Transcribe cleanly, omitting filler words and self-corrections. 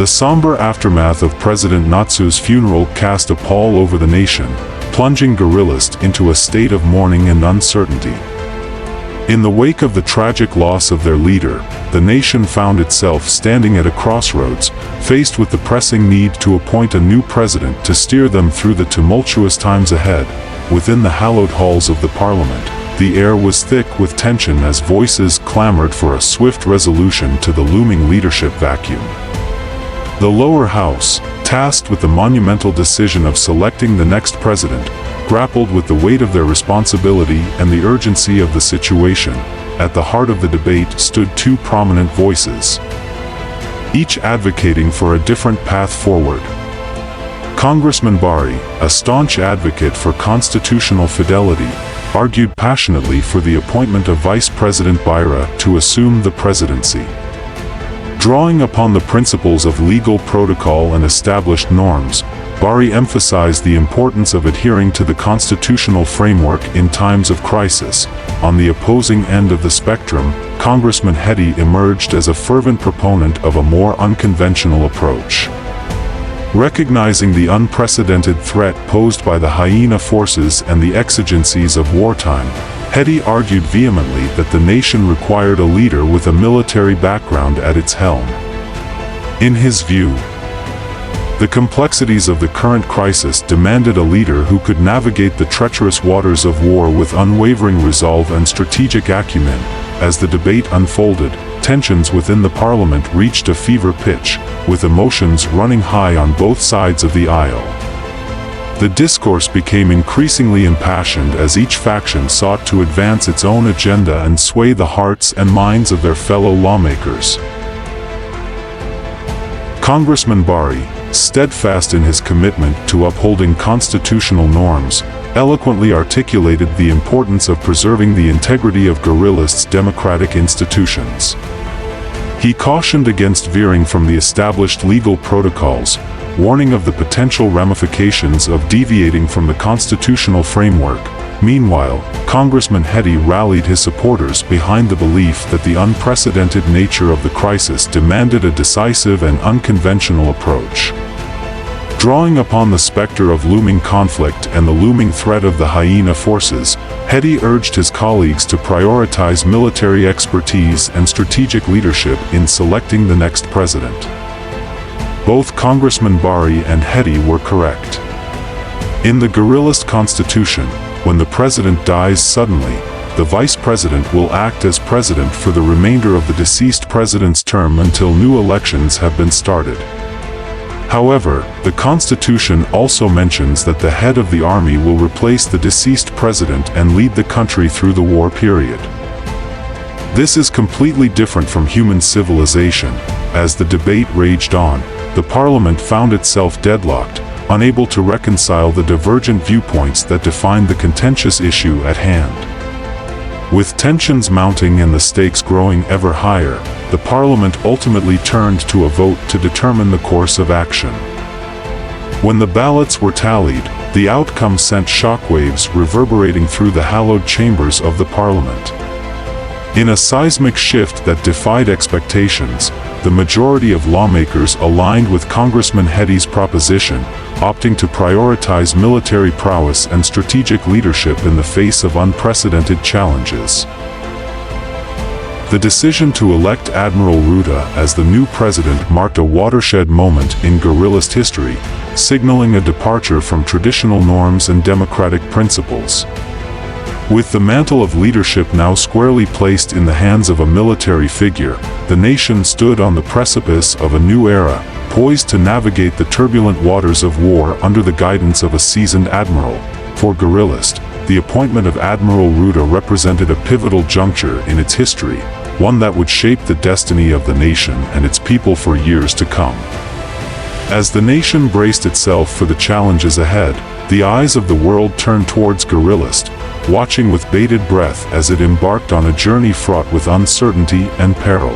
The somber aftermath of President Natsu's funeral cast a pall over the nation, plunging guerrillists into a state of mourning and uncertainty. In the wake of the tragic loss of their leader, the nation found itself standing at a crossroads, faced with the pressing need to appoint a new president to steer them through the tumultuous times ahead. Within the hallowed halls of the parliament, the air was thick with tension as voices clamored for a swift resolution to the looming leadership vacuum. The lower house, tasked with the monumental decision of selecting the next president, grappled with the weight of their responsibility and the urgency of the situation. At the heart of the debate stood two prominent voices, each advocating for a different path forward. Congressman Bari, a staunch advocate for constitutional fidelity, argued passionately for the appointment of Vice President Bira to assume the presidency. Drawing upon the principles of legal protocol and established norms, Bari emphasized the importance of adhering to the constitutional framework in times of crisis. On the opposing end of the spectrum, Congressman Hedy emerged as a fervent proponent of a more unconventional approach. Recognizing the unprecedented threat posed by the hyena forces and the exigencies of wartime, Hedy argued vehemently that the nation required a leader with a military background at its helm. In his view, the complexities of the current crisis demanded a leader who could navigate the treacherous waters of war with unwavering resolve and strategic acumen. As the debate unfolded, tensions within the parliament reached a fever pitch, with emotions running high on both sides of the aisle. The discourse became increasingly impassioned as each faction sought to advance its own agenda and sway the hearts and minds of their fellow lawmakers. Congressman Bari, steadfast in his commitment to upholding constitutional norms, eloquently articulated the importance of preserving the integrity of guerrillists' democratic institutions. He cautioned against veering from the established legal protocols, warning of the potential ramifications of deviating from the constitutional framework. Meanwhile, Congressman Hedy rallied his supporters behind the belief that the unprecedented nature of the crisis demanded a decisive and unconventional approach. Drawing upon the specter of looming conflict and the looming threat of the hyena forces, Hedy urged his colleagues to prioritize military expertise and strategic leadership in selecting the next president. Both Congressman Bari and Hedy were correct. In the guerrillist constitution, when the president dies suddenly, the vice president will act as president for the remainder of the deceased president's term until new elections have been started. However, the Constitution also mentions that the head of the army will replace the deceased president and lead the country through the war period. This is completely different from human civilization. As the debate raged on, the parliament found itself deadlocked, unable to reconcile the divergent viewpoints that defined the contentious issue at hand. With tensions mounting and the stakes growing ever higher, the parliament ultimately turned to a vote to determine the course of action. When the ballots were tallied, the outcome sent shockwaves reverberating through the hallowed chambers of the parliament. In a seismic shift that defied expectations, the majority of lawmakers aligned with Congressman Hedy's proposition, opting to prioritize military prowess and strategic leadership in the face of unprecedented challenges. The decision to elect Admiral Ruda as the new president marked a watershed moment in guerrillist history, signaling a departure from traditional norms and democratic principles. With the mantle of leadership now squarely placed in the hands of a military figure, the nation stood on the precipice of a new era, poised to navigate the turbulent waters of war under the guidance of a seasoned admiral. For guerrillist, the appointment of Admiral Ruda represented a pivotal juncture in its history, one that would shape the destiny of the nation and its people for years to come. As the nation braced itself for the challenges ahead, the eyes of the world turned towards guerrillist, watching with bated breath as it embarked on a journey fraught with uncertainty and peril.